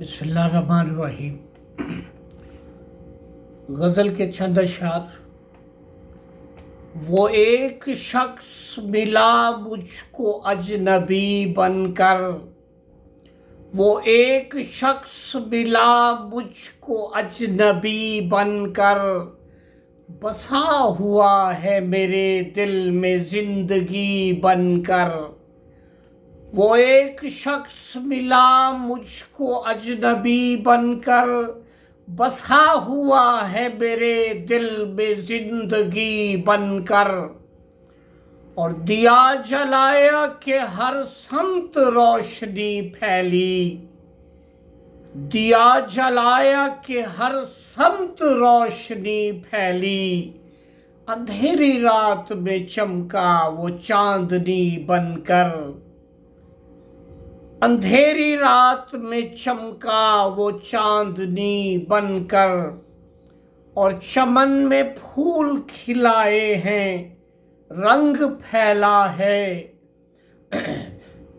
بسم اللہ الرحمن الرحیم۔ غزل کے چند اشعار۔ وہ ایک شخص ملا مجھ کو اجنبی بن کر، وہ ایک شخص ملا مجھ کو اجنبی بن کر، بسا ہوا ہے میرے دل میں زندگی بن کر۔ وہ ایک شخص ملا مجھ کو اجنبی بن کر، بسا ہوا ہے میرے دل میں زندگی بن کر، اور دیا جلایا کہ ہر سمت روشنی پھیلی، دیا جلایا کہ ہر سمت روشنی پھیلی، اندھیری رات میں چمکا وہ چاندنی بن کر، اندھیری رات میں چمکا وہ چاندنی بن کر، اور چمن میں پھول کھلائے ہیں رنگ پھیلا ہے،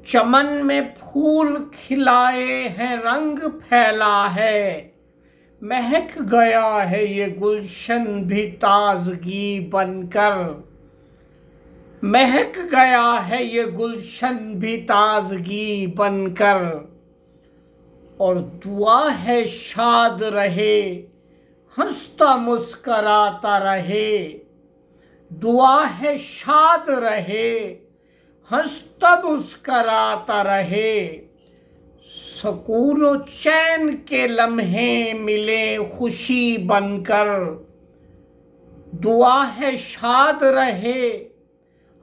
چمن میں پھول کھلائے ہیں رنگ پھیلا ہے، مہک گیا ہے یہ گلشن بھی تازگی بن کر، مہک گیا ہے یہ گلشن بھی تازگی بن کر، اور دعا ہے شاد رہے ہنستا مسکراتا رہے، دعا ہے شاد رہے ہنستا مسکراتا رہے، سکون و چین کے لمحے ملے خوشی بن کر، دعا ہے شاد رہے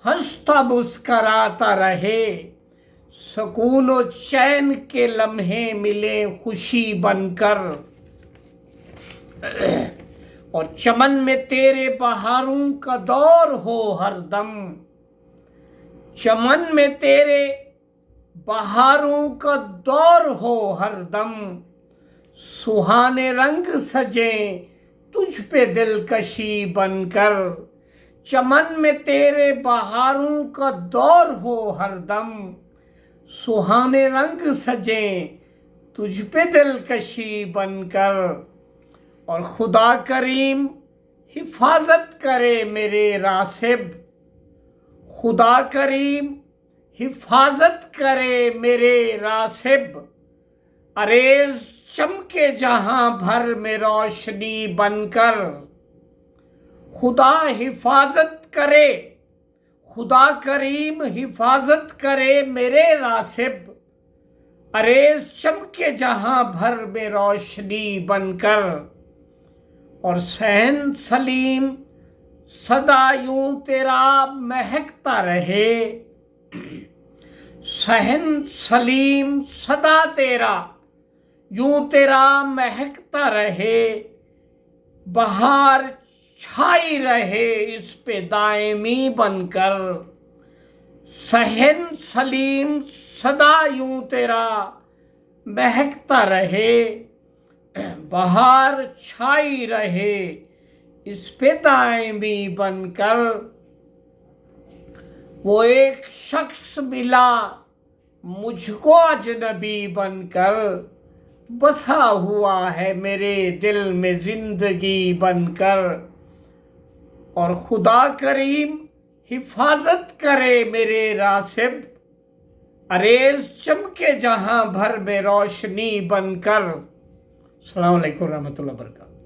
ہنستا مسکراتا رہے، سکون و چین کے لمحے ملے خوشی بن کر، اور چمن میں تیرے بہاروں کا دور ہو ہر دم، چمن میں تیرے بہاروں کا دور ہو ہر دم، سہانے رنگ سجیں تجھ پہ دلکشی بن کر، چمن میں تیرے بہاروں کا دور ہو ہر دم، سہانے رنگ سجیں تجھ پہ دلکشی بن کر، اور خدا کریم حفاظت کرے میرے راسب، خدا کریم حفاظت کرے میرے راسب، عریض چمکے جہاں بھر میں روشنی بن کر، خدا حفاظت کرے، خدا کریم حفاظت کرے میرے راسب، عریض چمکے جہاں بھر میں روشنی بن کر، اور صحن سلیم سدا یوں تیرا مہکتا رہے، صحن سلیم سدا تیرا یوں تیرا مہکتا رہے، بہار چھائی رہے اس پہ دائمی بن کر، صحن سلیم سدا یوں تیرا مہکتا رہے، بہار چھائی رہے اس پہ دائمی بن کر، وہ ایک شخص ملا مجھ کو اجنبی بن کر، بسا ہوا ہے میرے دل میں زندگی بن کر، اور خدا کریم حفاظت کرے میرے راسب، عریض چمکے جہاں بھر میں روشنی بن کر۔ السلام علیکم ورحمۃ اللہ وبرکاتہ۔